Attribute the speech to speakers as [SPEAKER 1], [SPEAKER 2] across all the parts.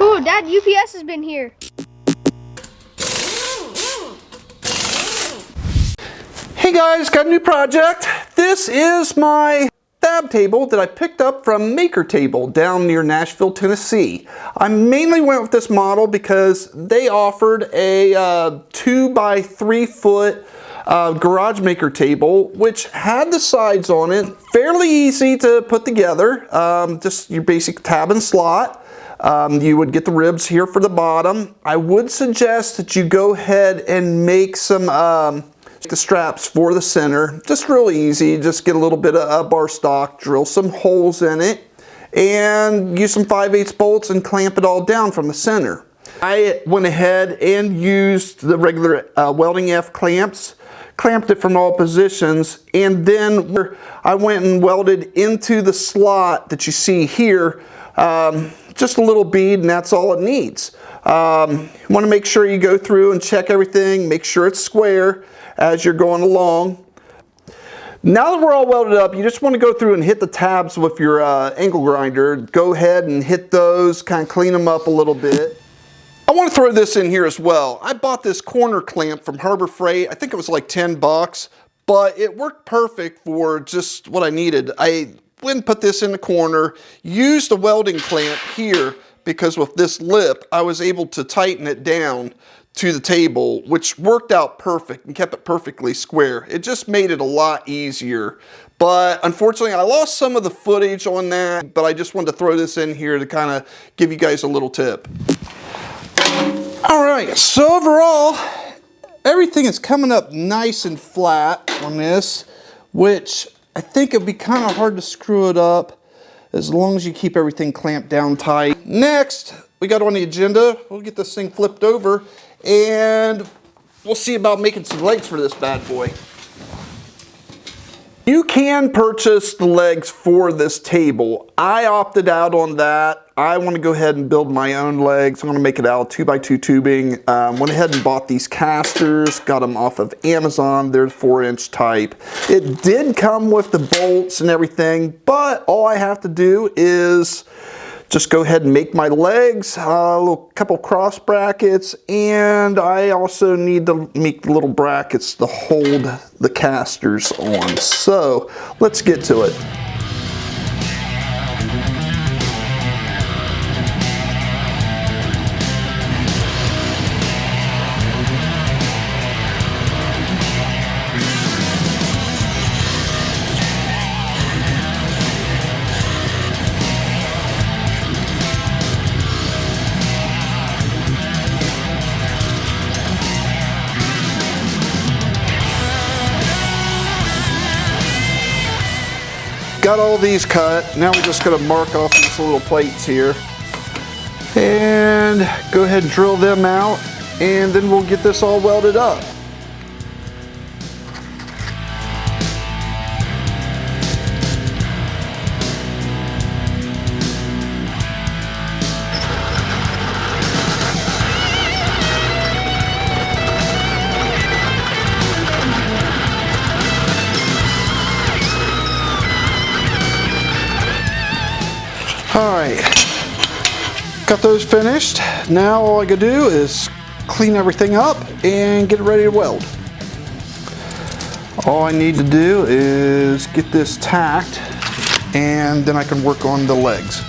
[SPEAKER 1] Ooh, Dad, UPS has been here.
[SPEAKER 2] Hey guys, got a new project. This is my fab table that I picked up from Maker Table down near Nashville, Tennessee. I mainly went with this model because they offered a 2 by 3 foot garage maker table, which had the sides on it. Fairly easy to put together. Just your basic tab and slot. You would get the ribs here for the bottom. I would suggest that you go ahead and make some the straps for the center. Just real easy. Just get a little bit of bar stock, drill some holes in it, and use some 5/8 bolts and clamp it all down from the center. I went ahead and used the regular welding F clamps, clamped it from all positions, and then I went and welded into the slot that you see here just a little bead, and that's all it needs. You want to make sure you go through and check everything, make sure it's square as you're going along. Now that we're all welded up, you just want to go through and hit the tabs with your angle grinder. Go ahead and hit those, kind of clean them up a little bit. I want to throw this in here as well. I bought this corner clamp from Harbor Freight. I think it was like 10 bucks, but it worked perfect for just what I needed. I went and put this in the corner, used a welding clamp here because with this lip, I was able to tighten it down to the table, which worked out perfect and kept it perfectly square. It just made it a lot easier. But unfortunately, I lost some of the footage on that, but I just wanted to throw this in here to kind of give you guys a little tip. All right, so overall, everything is coming up nice and flat on this, which I think it'd be kind of hard to screw it up as long as you keep everything clamped down tight. Next, we got on the agenda, we'll get this thing flipped over and we'll see about making some legs for this bad boy. You can purchase the legs for this table. I opted out on that. I want to go ahead and build my own legs. I'm going to make it out of 2 by 2 tubing. Went ahead and bought these casters, got them off of Amazon. They're 4-inch type. It did come with the bolts and everything, but all I have to do is just go ahead and make my legs, a couple cross brackets, and I also need to make little brackets to hold the casters on. So let's get to it. Got all these cut. Now we're just going to mark off these little plates here and go ahead and drill them out, and then we'll get this all welded up. Alright, got those finished. Now all I gotta do is clean everything up and get it ready to weld. All I need to do is get this tacked, and then I can work on the legs.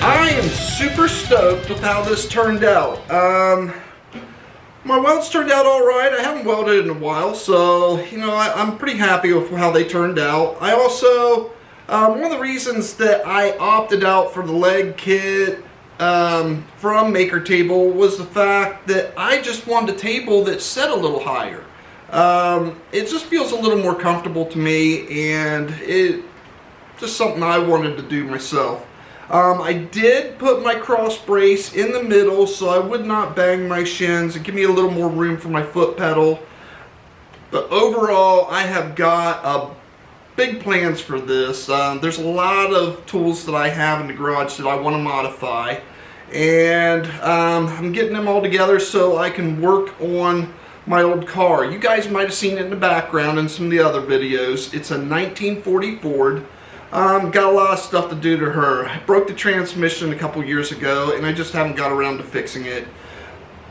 [SPEAKER 2] I am super stoked with how this turned out. My welds turned out all right. I haven't welded in a while, so you know I'm pretty happy with how they turned out. I also, one of the reasons that I opted out for the leg kit from Maker Table was the fact that I just wanted a table that set a little higher. It just feels a little more comfortable to me, and it just something I wanted to do myself. I did put my cross brace in the middle so I would not bang my shins and give me a little more room for my foot pedal. But overall, I have got big plans for this. There's a lot of tools that I have in the garage that I want to modify, and I'm getting them all together so I can work on my old car. You guys might have seen it in the background in some of the other videos. It's a 1940 Ford. Got a lot of stuff to do to her. I broke the transmission a couple years ago and I just haven't got around to fixing it.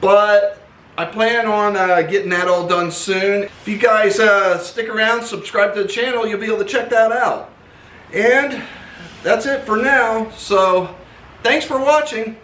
[SPEAKER 2] But I plan on getting that all done soon. If you guys stick around, subscribe to the channel, you'll be able to check that out. And that's it for now. So thanks for watching.